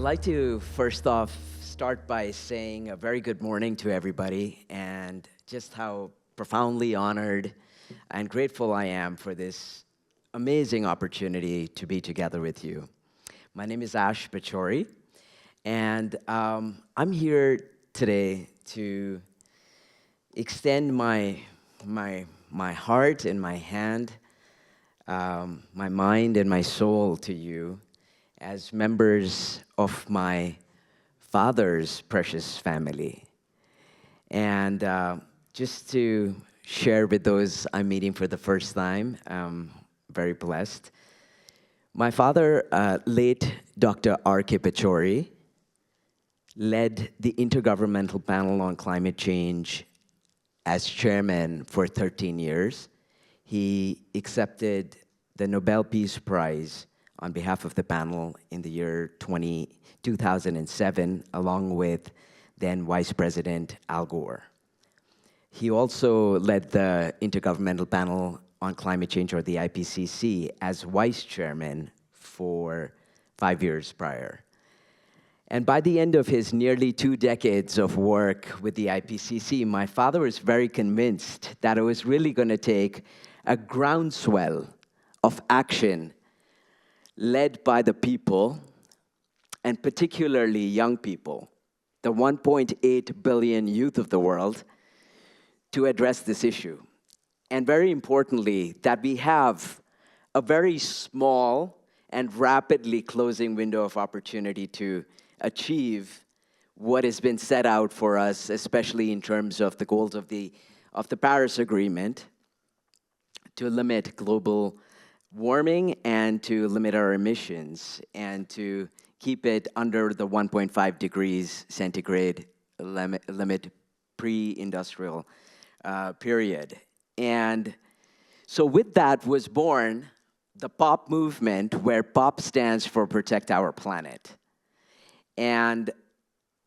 like to first off start by saying a very good morning to everybody and just how profoundly honored and grateful I am for this amazing opportunity to be together with you. My name is Pachauri, and I'm here today to extend my heart and my hand, my mind and my soul to you as members of my father's precious family. And just to share with those I'm meeting for the first time, I'm very blessed. My father, late Dr. R.K. Pachauri, led the Intergovernmental Panel on Climate Change as chairman for 13 years. He accepted the Nobel Peace Prize on behalf of the panel in the year 2007, along with then Vice President Al Gore. He also led the Intergovernmental Panel on Climate Change, or the IPCC, as vice chairman for 5 years prior. And by the end of his nearly 2 decades of work with the IPCC, my father was very convinced that it was really going to take a groundswell of action led by the people, and particularly young people, the 1.8 billion youth of the world, to address this issue. And very importantly, that we have a very small and rapidly closing window of opportunity to achieve what has been set out for us, especially in terms of the goals of the Paris Agreement, to limit global warming and to limit our emissions and to keep it under the 1.5 degrees centigrade limit pre-industrial period. And so with that was born the POP movement, where POP stands for Protect Our Planet. And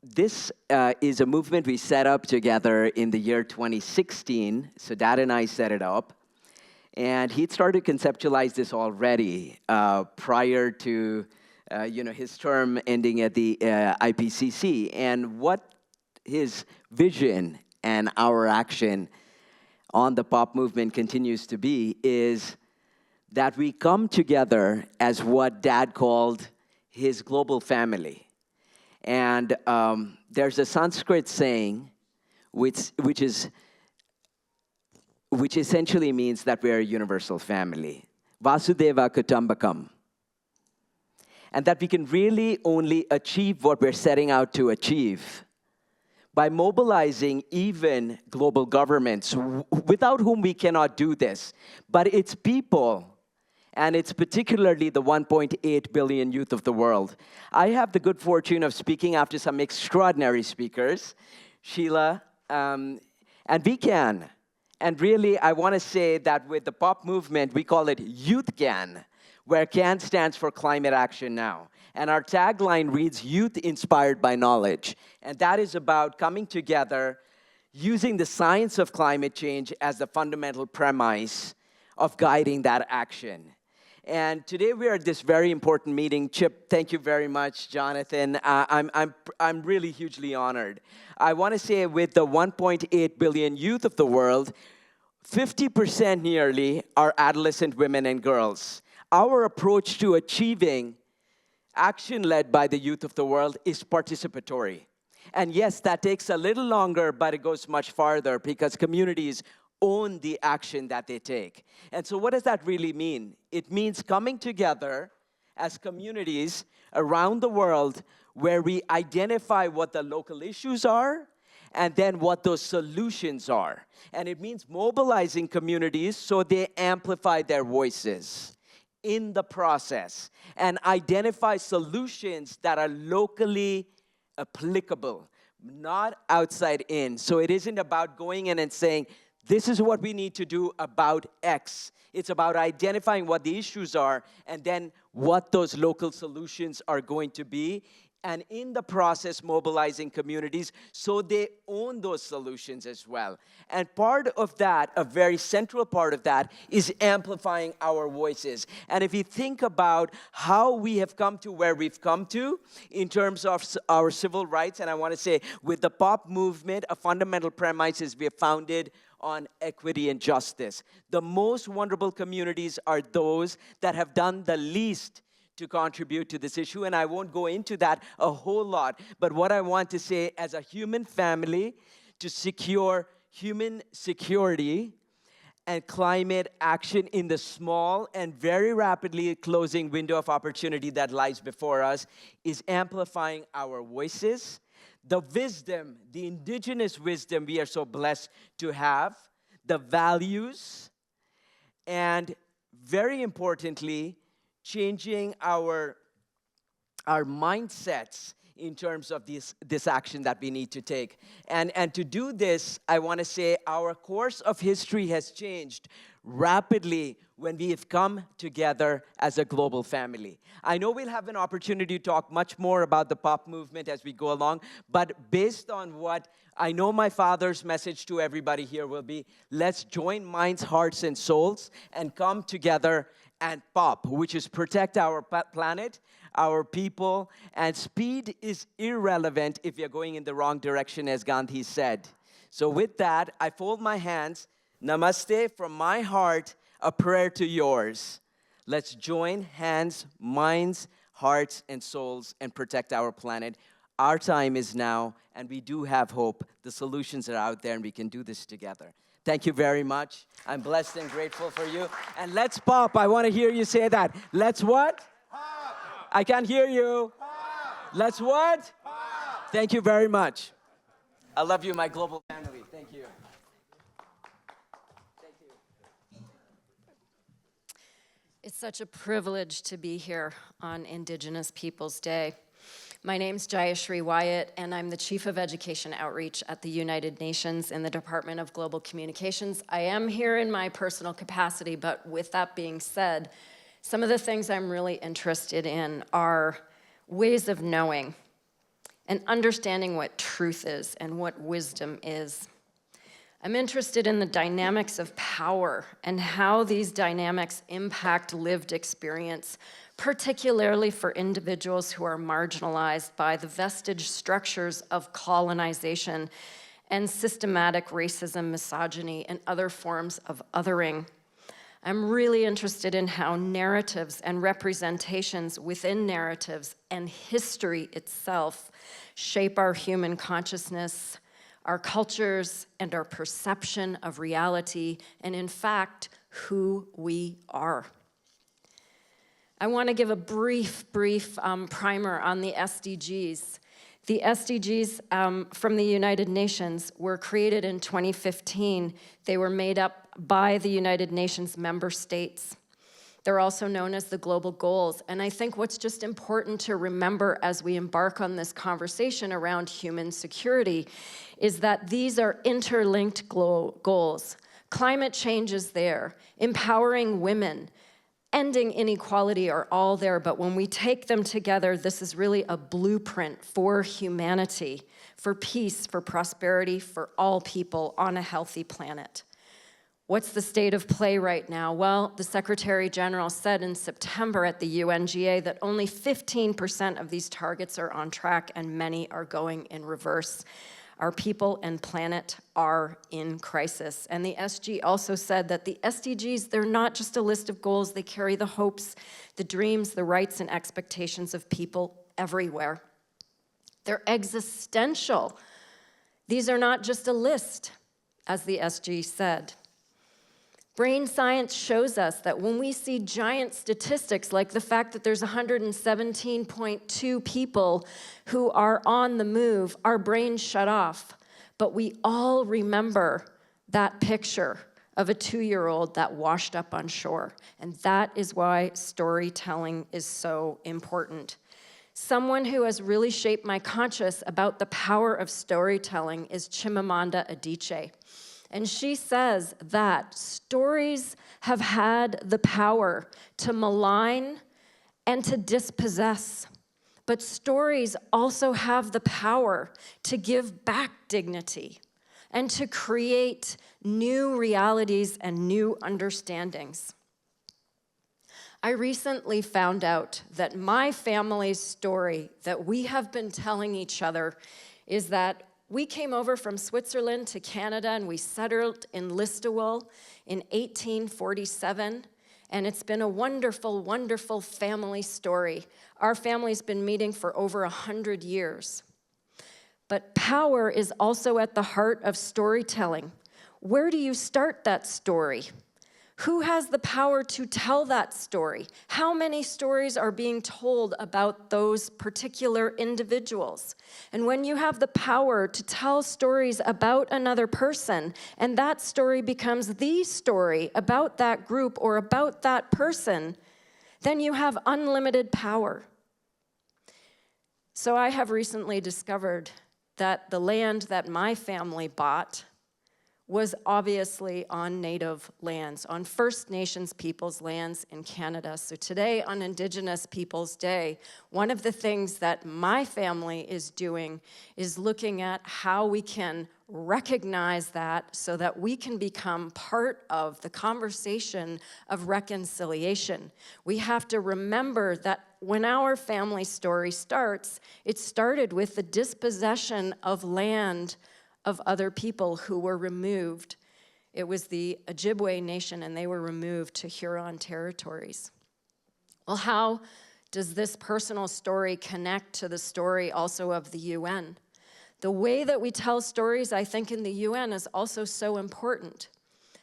this is a movement we set up together in the year 2016. So Dad and I set it up. And he'd started to conceptualize this already prior to his term ending at the IPCC. And what his vision and our action on the POP movement continues to be is that we come together as what Dad called his global family. And there's a Sanskrit saying which essentially means that we are a universal family. Vasudeva Kutumbakam. And that we can really only achieve what we're setting out to achieve by mobilizing even global governments, without whom we cannot do this. But it's people, and it's particularly the 1.8 billion youth of the world. I have the good fortune of speaking after some extraordinary speakers, Sheila, and we can. And really, I want to say that with the POP movement, we call it Youth Can, where CAN stands for Climate Action Now. And our tagline reads, Youth Inspired by Knowledge. And that is about coming together, using the science of climate change as the fundamental premise of guiding that action. And today we are at this very important meeting. Chip, thank you very much, Jonathan. I'm really hugely honored. I want to say with the 1.8 billion youth of the world, 50% nearly are adolescent women and girls. Our approach to achieving action led by the youth of the world is participatory. And yes, that takes a little longer, but it goes much farther because communities own the action that they take. And so what does that really mean? It means coming together as communities around the world where we identify what the local issues are and then what those solutions are. And it means mobilizing communities so they amplify their voices in the process and identify solutions that are locally applicable, not outside in. So it isn't about going in and saying, this is what we need to do about X. It's about identifying what the issues are and then what those local solutions are going to be and in the process mobilizing communities so they own those solutions as well. And part of that, a very central part of that, is amplifying our voices. And if you think about how we have come to where we've come to in terms of our civil rights, and I want to say with the POP movement, a fundamental premise is we are founded on equity and justice. The most vulnerable communities are those that have done the least to contribute to this issue, and I won't go into that a whole lot, but what I want to say, as a human family, to secure human security and climate action in the small and very rapidly closing window of opportunity that lies before us, is amplifying our voices, the wisdom, the indigenous wisdom we are so blessed to have, the values, and very importantly, changing our mindsets in terms of this action that we need to take. And to do this, I want to say our course of history has changed rapidly when we have come together as a global family. I know we'll have an opportunity to talk much more about the POP movement as we go along, but based on what I know my father's message to everybody here will be, let's join minds, hearts, and souls and come together and POP, which is protect our planet, our people, and speed is irrelevant if you're going in the wrong direction, as Gandhi said. So with that, I fold my hands. Namaste from my heart, a prayer to yours. Let's join hands, minds, hearts, and souls and protect our planet. Our time is now, and we do have hope. The solutions are out there, and we can do this together. Thank you very much. I'm blessed and grateful for you. And let's pop. I want to hear you say that. Let's what? Pop. I can't hear you. Pop. Let's what? Pop. Thank you very much. I love you, my global family. Thank you. Thank you. It's such a privilege to be here on Indigenous Peoples Day. My name's Jayashri Wyatt, and I'm the Chief of Education Outreach at the United Nations in the Department of Global Communications. I am here in my personal capacity, but with that being said, some of the things I'm really interested in are ways of knowing and understanding what truth is and what wisdom is. I'm interested in the dynamics of power and how these dynamics impact lived experience, particularly for individuals who are marginalized by the vestige structures of colonization and systematic racism, misogyny, and other forms of othering. I'm really interested in how narratives and representations within narratives and history itself shape our human consciousness, our cultures, and our perception of reality, and in fact, who we are. I want to give a brief primer on the SDGs. The SDGs from the United Nations were created in 2015. They were made up by the United Nations member states. They're also known as the global goals. And I think what's just important to remember as we embark on this conversation around human security is that these are interlinked goals. Climate change is there, empowering women, ending inequality are all there, but when we take them together, this is really a blueprint for humanity, for peace, for prosperity, for all people on a healthy planet. What's the state of play right now? Well, the Secretary General said in September at the UNGA that only 15% of these targets are on track and many are going in reverse. Our people and planet are in crisis. And the SG also said that the SDGs, they're not just a list of goals, they carry the hopes, the dreams, the rights, and expectations of people everywhere. They're existential. These are not just a list, as the SG said. Brain science shows us that when we see giant statistics like the fact that there's 117.2 people who are on the move, our brains shut off. But we all remember that picture of a 2-year-old that washed up on shore. And that is why storytelling is so important. Someone who has really shaped my conscience about the power of storytelling is Chimamanda Adichie. And she says that stories have had the power to malign and to dispossess, but but stories also have the power to give back dignity and to create new realities and new understandings. I recently found out that my family's story that we have been telling each other is that we came over from Switzerland to Canada and we settled in Listowel in 1847. And it's been a wonderful, wonderful family story. Our family's been meeting for over 100 years. But power is also at the heart of storytelling. Where do you start that story? Who has the power to tell that story? How many stories are being told about those particular individuals? And when you have the power to tell stories about another person, and that story becomes the story about that group or about that person, then you have unlimited power. So I have recently discovered that the land that my family bought was obviously on Native lands, on First Nations peoples' lands in Canada. So today, on Indigenous Peoples' Day, one of the things that my family is doing is looking at how we can recognize that so that we can become part of the conversation of reconciliation. We have to remember that when our family story starts, it started with the dispossession of land of other people who were removed. It was the Ojibwe Nation, and they were removed to Huron territories. Well, how does this personal story connect to the story also of the UN? The way that we tell stories, I think, in the UN is also so important.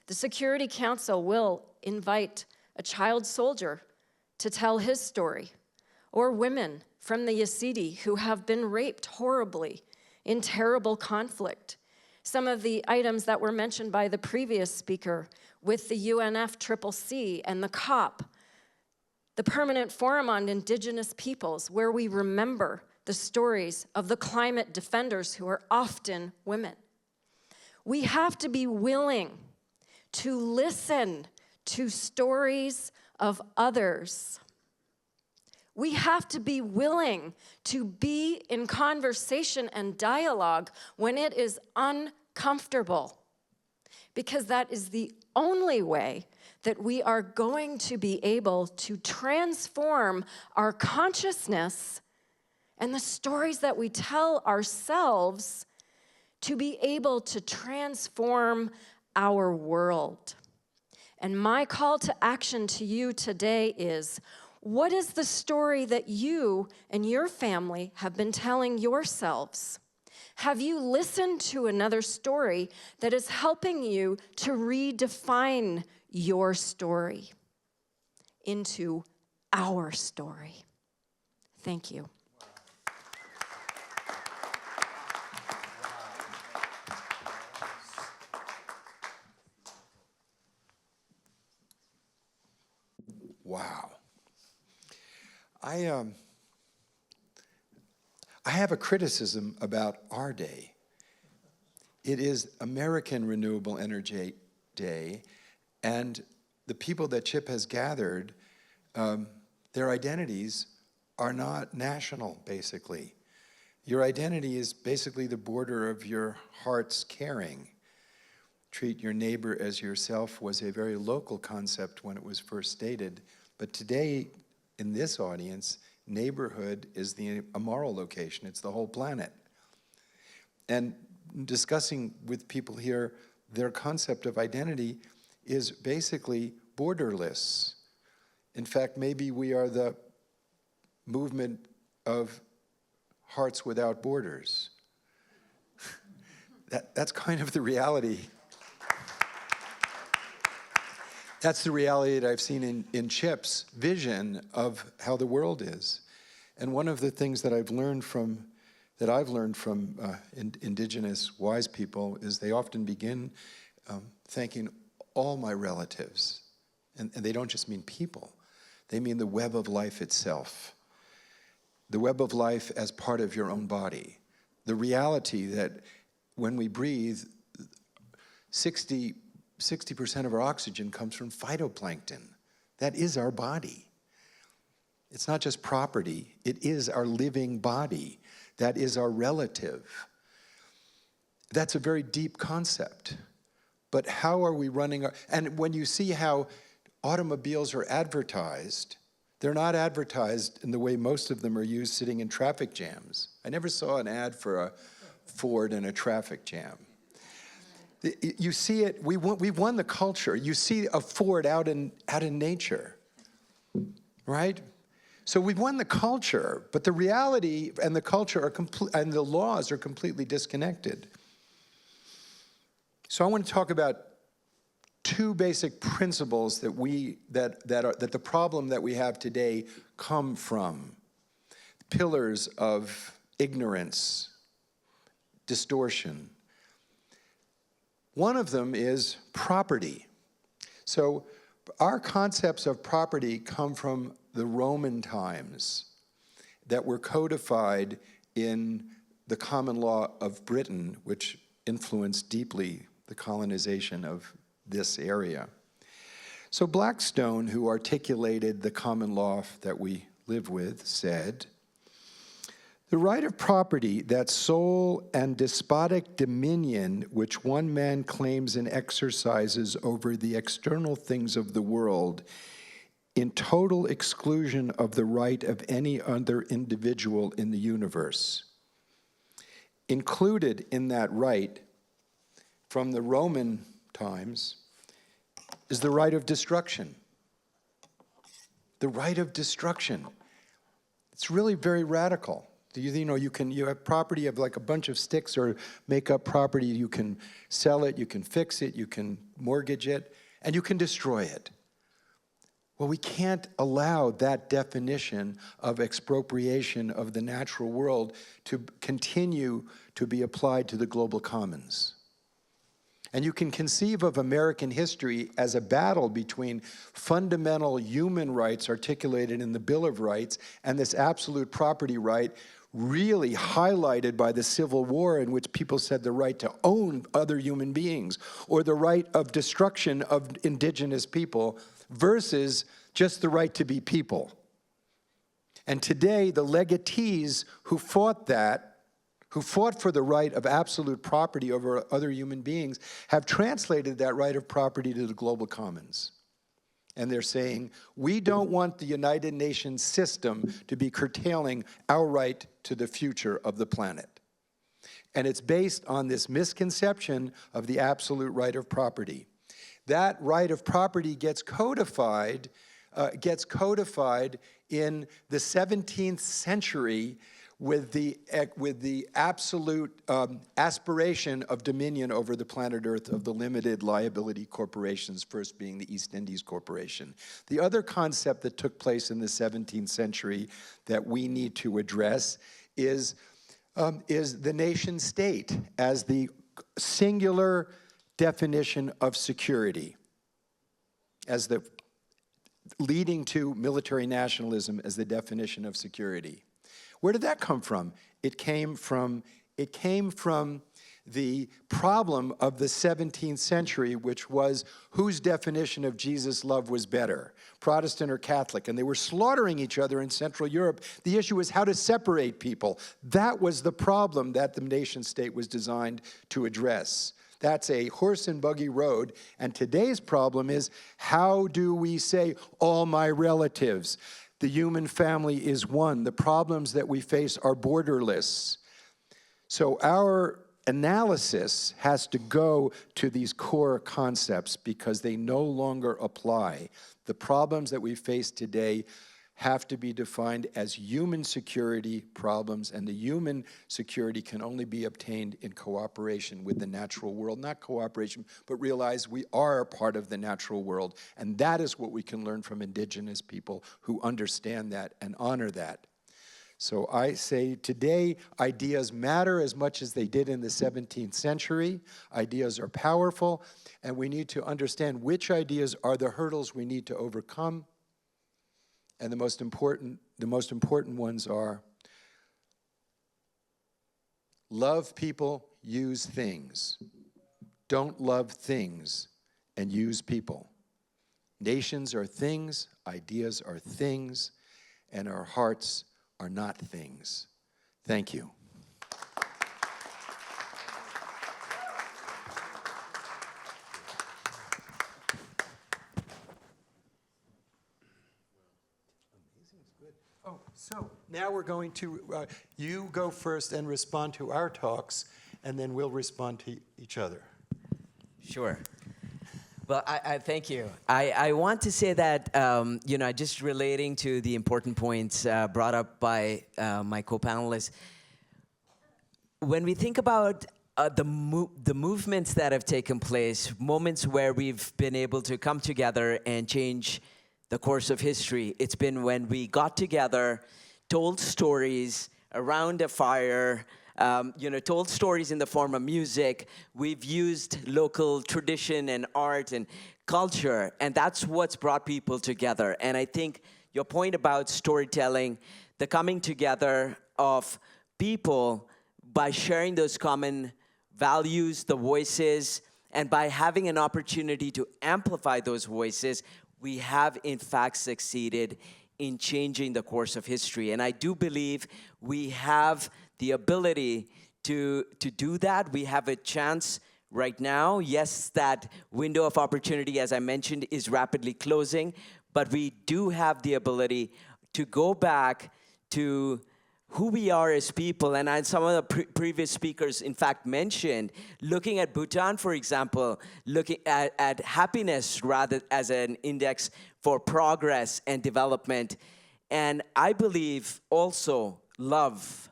The Security Council will invite a child soldier to tell his story, or women from the Yazidi who have been raped horribly in terrible conflict. Some of the items that were mentioned by the previous speaker with the UNFCCC and the COP, the Permanent Forum on Indigenous Peoples, where we remember the stories of the climate defenders who are often women. We have to be willing to listen to stories of others. We have to be willing to be in conversation and dialogue when it is uncomfortable, because that is the only way that we are going to be able to transform our consciousness and the stories that we tell ourselves to be able to transform our world. And my call to action to you today is, what is the story that you and your family have been telling yourselves? Have you listened to another story that is helping you to redefine your story into our story? Thank you. Wow. I have a criticism about our day. It is American Renewable Energy Day, and the people that CHIP has gathered, their identities are not national, basically. Your identity is basically the border of your heart's caring. Treat your neighbor as yourself was a very local concept when it was first stated, but today, in this audience, neighborhood is a moral location. It's the whole planet. And discussing with people here, their concept of identity is basically borderless. In fact, maybe we are the movement of hearts without borders. That's kind of the reality. That's the reality that I've seen in CHIP's vision of how the world is. And one of the things that I've learned from indigenous wise people is they often begin thanking all my relatives. And they don't just mean people. They mean the web of life itself. The web of life as part of your own body. The reality that when we breathe, 60% of our oxygen comes from phytoplankton. That is our body. It's not just property. It is our living body. That is our relative. That's a very deep concept. But how are we running our... And when you see how automobiles are advertised, they're not advertised in the way most of them are used sitting in traffic jams. I never saw an ad for a Ford in a traffic jam. You see it, we've won the culture. You see a Ford out in nature, right? So we've won the culture, but the reality and the culture are and the laws are completely disconnected. So I want to talk about two basic principles that that the problem that we have today come from. Pillars of ignorance, distortion. One of them is property. So our concepts of property come from the Roman times that were codified in the common law of Britain, which influenced deeply the colonization of this area. So Blackstone, who articulated the common law that we live with, said, "The right of property, that sole and despotic dominion which one man claims and exercises over the external things of the world, in total exclusion of the right of any other individual in the universe." Included in that right, from the Roman times, is the right of destruction. The right of destruction. It's really very radical. You have property of like a bunch of sticks or make up property. You can sell it, you can fix it, you can mortgage it, and you can destroy it. Well, we can't allow that definition of expropriation of the natural world to continue to be applied to the global commons. And you can conceive of American history as a battle between fundamental human rights articulated in the Bill of Rights and this absolute property right, really highlighted by the Civil War, in which people said the right to own other human beings, or the right of destruction of indigenous people, versus just the right to be people. And today, the legatees who fought for the right of absolute property over other human beings, have translated that right of property to the global commons. And they're saying, we don't want the United Nations system to be curtailing our right to the future of the planet. And it's based on this misconception of the absolute right of property. That right of property gets codified in the 17th century with the absolute aspiration of dominion over the planet Earth of the limited liability corporations, first being the East Indies Corporation. The other concept that took place in the 17th century that we need to address is the nation state as the singular definition of security, as the leading to military nationalism as the definition of security. Where did that come from? It came from the problem of the 17th century, which was whose definition of Jesus' love was better, Protestant or Catholic, and they were slaughtering each other in Central Europe. The issue was how to separate people. That was the problem that the nation state was designed to address. That's a horse and buggy road, and today's problem is, how do we say, all my relatives? The human family is one. The problems that we face are borderless. So our analysis has to go to these core concepts because they no longer apply. The problems that we face today have to be defined as human security problems, and the human security can only be obtained in cooperation with the natural world. Not cooperation, but realize we are a part of the natural world, and that is what we can learn from indigenous people who understand that and honor that. So I say today, ideas matter as much as they did in the 17th century. Ideas are powerful, and we need to understand which ideas are the hurdles we need to overcome. And the most important ones are love people, use things. Don't love things and use people. Nations are things, ideas are things, and our hearts are not things. Thank you. Oh, so now we're going to, you go first and respond to our talks, and then we'll respond to each other. Sure. Well, I thank you. I want to say that, just relating to the important points brought up by my co-panelists, when we think about the movements that have taken place, moments where we've been able to come together and change the course of history, it's been when we got together, told stories around a fire, told stories in the form of music. We've used local tradition and art and culture, and that's what's brought people together. And I think your point about storytelling, the coming together of people by sharing those common values, the voices, and by having an opportunity to amplify those voices, we have in fact succeeded in changing the course of history. And I do believe we have the ability to do that. We have a chance right now. Yes, that window of opportunity, as I mentioned, is rapidly closing, but we do have the ability to go back to who we are as people. And some of the previous speakers, in fact, mentioned, looking at Bhutan, for example, looking at happiness rather as an index for progress and development. And I believe also love,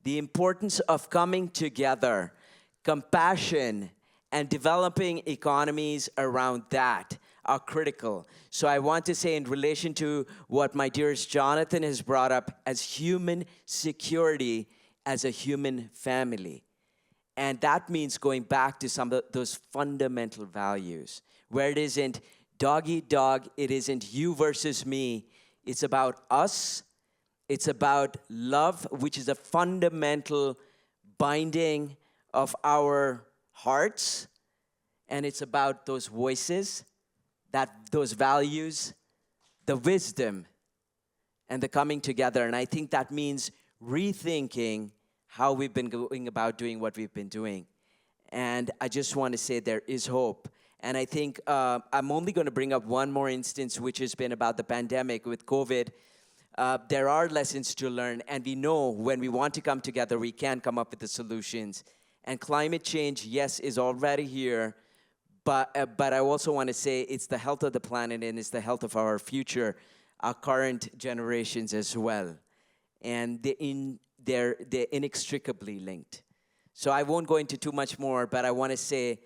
the importance of coming together, compassion, and developing economies around that are critical. So I want to say, in relation to what my dearest Jonathan has brought up as human security as a human family. And that means going back to some of those fundamental values, where it isn't dog eat dog, it isn't you versus me, it's about us, it's about love, which is a fundamental binding of our hearts, and it's about those voices, those values, the wisdom, and the coming together. And I think that means rethinking how we've been going about doing what we've been doing. And I just want to say there is hope. And I think I'm only going to bring up one more instance, which has been about the pandemic with COVID. There are lessons to learn, and we know when we want to come together, we can come up with the solutions. And climate change, yes, is already here, but I also want to say it's the health of the planet and it's the health of our future, our current generations as well. And they're inextricably linked. So I won't go into too much more, but I want to say,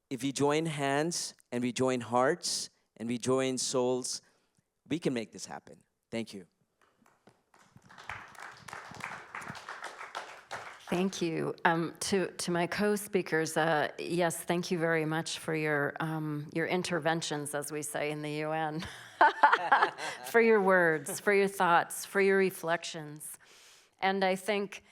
if we join hands and we join hearts and we join souls, we can make this happen. Thank you. Thank you. To my co-speakers, yes, thank you very much for your interventions, as we say in the UN, for your words, for your thoughts, for your reflections. And I think,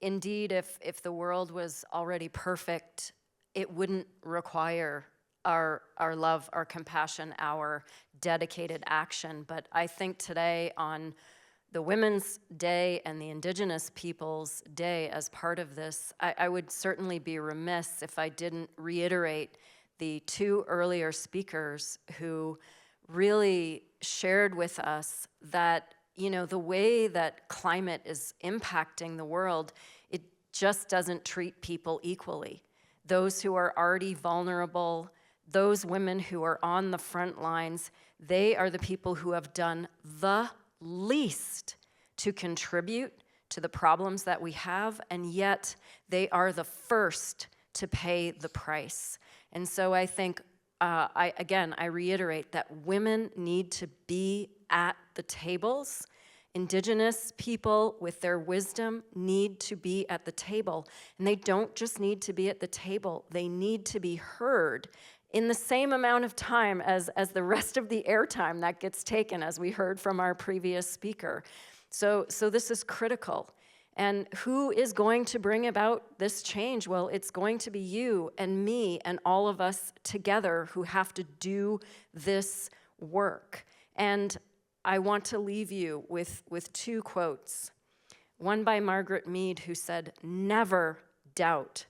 indeed, if the world was already perfect, it wouldn't require our love, our compassion, our dedicated action. But I think today, on the Women's Day and the Indigenous Peoples Day as part of this, I would certainly be remiss if I didn't reiterate the two earlier speakers who really shared with us that, the way that climate is impacting the world, it just doesn't treat people equally. Those who are already vulnerable, those women who are on the front lines, they are the people who have done the least to contribute to the problems that we have, and yet they are the first to pay the price. And so I think, I reiterate that women need to be at the tables. Indigenous people with their wisdom need to be at the table. And they don't just need to be at the table, they need to be heard in the same amount of time as the rest of the airtime that gets taken, as we heard from our previous speaker. So this is critical. And who is going to bring about this change? Well, it's going to be you and me and all of us together who have to do this work. And I want to leave you with two quotes. One by Margaret Mead, who said, "Never doubt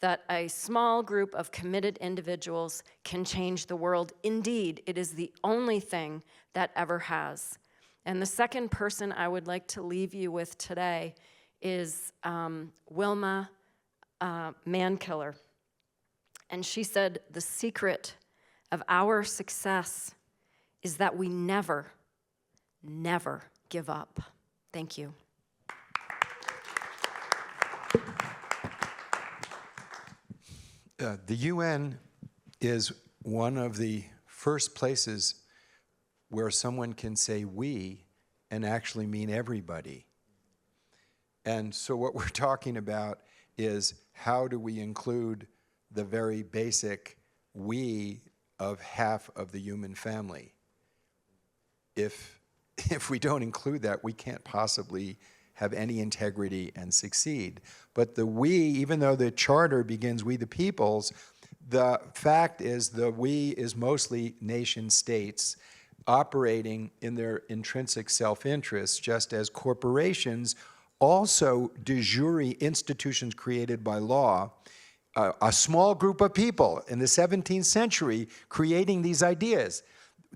that a small group of committed individuals can change the world. Indeed, it is the only thing that ever has." And the second person I would like to leave you with today is Wilma Mankiller. And she said, "The secret of our success is that we never, never give up." Thank you. The UN is one of the first places where someone can say "we" and actually mean everybody. And so what we're talking about is how do we include the very basic "we" of half of the human family? If we don't include that, we can't possibly have any integrity and succeed. But the "we," even though the charter begins "we the peoples," the fact is the "we" is mostly nation states operating in their intrinsic self-interest, just as corporations, also de jure institutions created by law, a small group of people in the 17th century creating these ideas.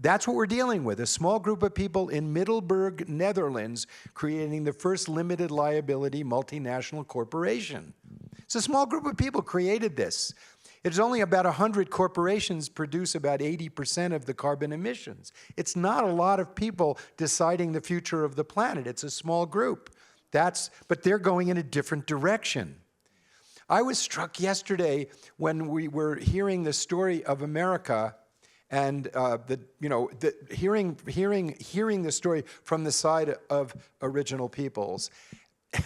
That's what we're dealing with, a small group of people in Middelburg, Netherlands, creating the first limited liability multinational corporation. It's a small group of people created this. It's only about 100 corporations produce about 80% of the carbon emissions. It's not a lot of people deciding the future of the planet. It's a small group. But they're going in a different direction. I was struck yesterday when we were hearing the story of America and hearing the story from the side of original peoples.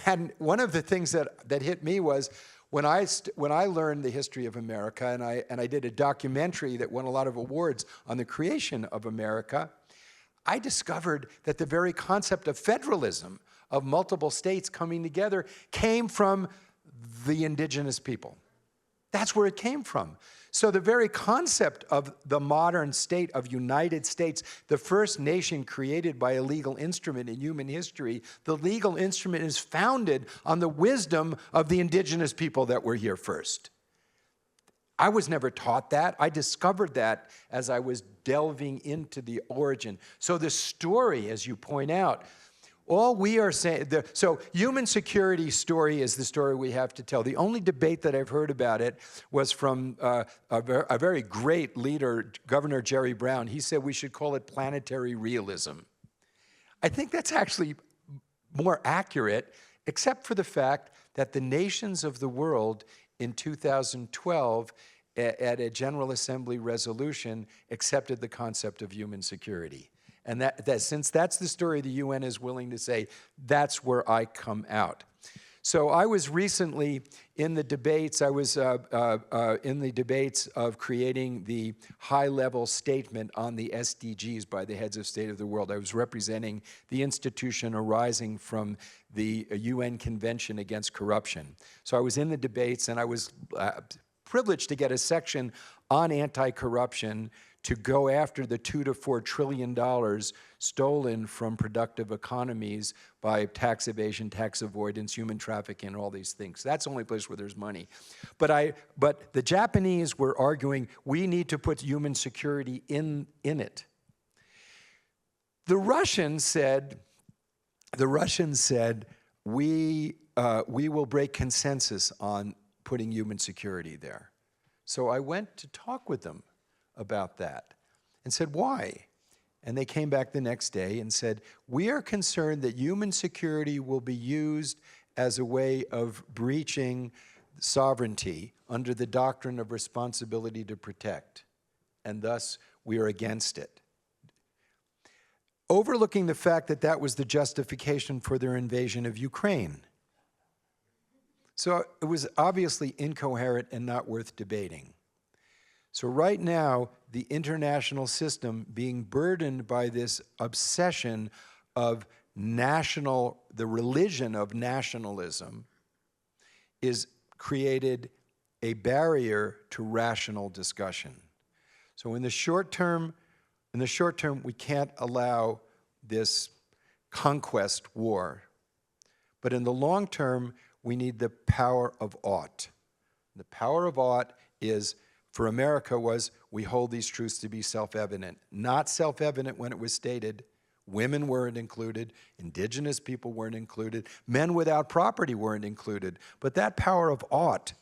And one of the things that hit me was when I learned the history of America, and I did a documentary that won a lot of awards on the creation of America, I discovered that the very concept of federalism, of multiple states coming together, came from the indigenous people. That's where it came from. So the very concept of the modern state of United States, the first nation created by a legal instrument in human history, the legal instrument is founded on the wisdom of the indigenous people that were here first. I was never taught that. I discovered that as I was delving into the origin. So the story, as you point out, all we are saying, so human security story is the story we have to tell. The only debate that I've heard about it was from a very great leader, Governor Jerry Brown. He said we should call it planetary realism. I think that's actually more accurate, except for the fact that the nations of the world in 2012 at a General Assembly resolution accepted the concept of human security. And that since that's the story the UN is willing to say, that's where I come out. So I was recently in the debates, in the debates of creating the high-level statement on the SDGs by the heads of state of the world. I was representing the institution arising from the UN Convention Against Corruption. So I was in the debates, and I was privileged to get a section on anti-corruption to go after the $2 to $4 trillion stolen from productive economies by tax evasion, tax avoidance, human trafficking, and all these things. That's the only place where there's money. But the Japanese were arguing we need to put human security in it. The Russians said we will break consensus on putting human security there. So I went to talk with them about that and said, why? And they came back the next day and said, we are concerned that human security will be used as a way of breaching sovereignty under the doctrine of responsibility to protect, and thus we are against it. Overlooking the fact that that was the justification for their invasion of Ukraine. So it was obviously incoherent and not worth debating. So right now, the international system being burdened by this obsession of the religion of nationalism is created a barrier to rational discussion. So in the short term, we can't allow this conquest war. But in the long term, we need the power of ought. The power of ought is, for America, was we hold these truths to be self-evident. Not self-evident when it was stated. Women weren't included. Indigenous people weren't included. Men without property weren't included. But that power of ought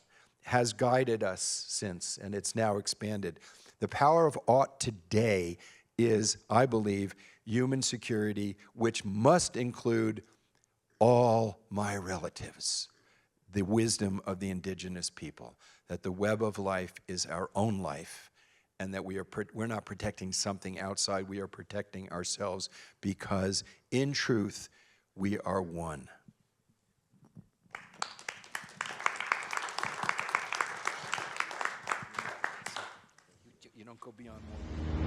has guided us since, and it's now expanded. The power of ought today is, I believe, human security, which must include all my relatives, the wisdom of the indigenous people, that the web of life is our own life, and that we're not protecting something outside, we are protecting ourselves, because in truth, we are one. You don't go beyond one.